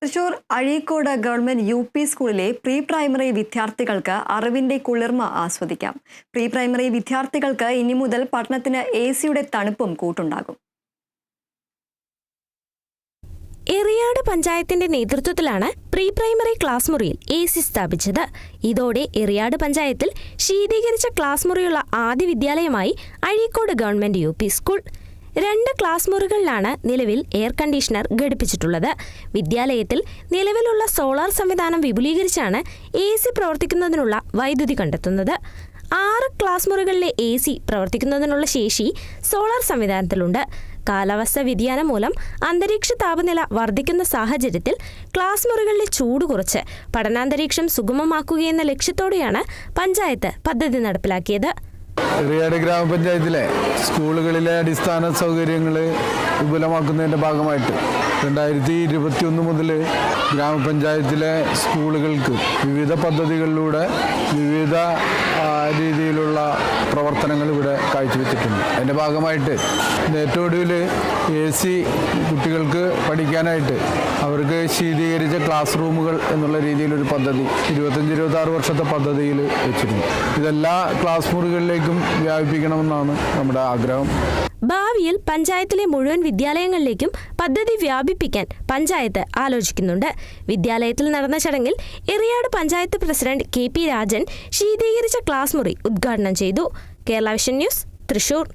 Thrissur Azhikode government UP. സ്കൂളിലെ pre primary വിദ്യാർത്ഥികൾക്ക് അറിവിന്റെ കുളിർമ ആസ്വദിക്കാം. പ്രീ പ്രൈമറി വിദ്യാർത്ഥികൾക്ക് ഇനി മുതൽ പഠനത്തിന് എ.സിയുടെ തണുപ്പും കൂട്ടുണ്ടാകും. എറിയാട് പഞ്ചായത്തിന്റെ നേതൃത്വത്തിലാണ് പ്രീ പ്രൈമറി ക്ലാസ് മുറിയിൽ എ.സി സ്ഥാപിച്ചത്. ഇതോടെ എറിയാട് പഞ്ചായത്തിൽ ശീതീകരിച്ച ക്ലാസ് മുറിയുള്ള ആദ്യ വിദ്യാലയമായി Azhikode government UP. School. 2 class മുറികളിലാണ് നിലവിൽ എയർ കണ്ടീഷണർ ഘടിപ്പിച്ചിട്ടുള്ളത്. വിദ്യാലയത്തിൽ നിലവിലുള്ള സോളാർ സംവിധാനം വിപുലീകരിച്ചാണ് എ.സി പ്രവർത്തിക്കുന്നതിനുള്ള വൈദ്യുതി കണ്ടെത്തുന്നത്. 6 ക്ലാസ് മുറികളിലെ എ.സി പ്രവർത്തിക്കുന്നതിനുള്ള ശേഷി സോളാർ സംവിധാനത്തിലുണ്ട്. കാലാവസ്ഥ വ്യതിയാനം മൂലം അന്തരീക്ഷ താപനില വർദ്ധിക്കുന്ന സാഹചര്യത്തിൽ ക്ലാസ് മുറികളിലെ ചൂട് കുറച്ച് പഠനാന്തരീക്ഷം സുഗമമാക്കുകയെന്ന ലക്ഷ്യത്തോടെയാണ് പഞ്ചായത്ത് പദ്ധതി നടപ്പിലാക്കിയത്. എറിയാട് ഗ്രാമപഞ്ചായത്തിലെ സ്കൂളുകളിലെ അടിസ്ഥാന സൗകര്യങ്ങൾ വിപുലമാക്കുന്നതിൻ്റെ ഭാഗമായിട്ട് 2021 മുതൽ ഗ്രാമപഞ്ചായത്തിലെ സ്കൂളുകൾക്ക് വിവിധ പദ്ധതികളിലൂടെ വിവിധ രീതിയിലുള്ള പ്രവർത്തനങ്ങൾ ഇവിടെ കാഴ്ചവെച്ചിട്ടുണ്ട്. അതിൻ്റെ ഭാഗമായിട്ട് ഏറ്റവും ഒടുവിൽ എ.സി കുട്ടികൾക്ക് പഠിക്കാനായിട്ട് അവർക്ക് ശീതീകരിച്ച ക്ലാസ് റൂമുകൾ എന്നുള്ള രീതിയിലൊരു പദ്ധതി 25-26 വർഷത്തെ പദ്ധതിയിൽ വെച്ചിട്ടുണ്ട്. ഇതെല്ലാ ക്ലാസ് മുറികളിലേക്കും വ്യാപിപ്പിക്കണമെന്നാണ് നമ്മുടെ ആഗ്രഹം. ഭാവിയിൽ പഞ്ചായത്തിലെ മുഴുവൻ വിദ്യാലയങ്ങളിലേക്കും പദ്ധതി വ്യാപിപ്പിക്കാൻ പഞ്ചായത്ത് ആലോചിക്കുന്നുണ്ട്. വിദ്യാലയത്തിൽ നടന്ന ചടങ്ങിൽ എറിയാട് പഞ്ചായത്ത് പ്രസിഡന്റ് കെ.പി. രാജൻ ശീതീകരിച്ച ക്ലാസ് മുറി ഉദ്ഘാടനം ചെയ്തു. Kerala vision news, Thrissur.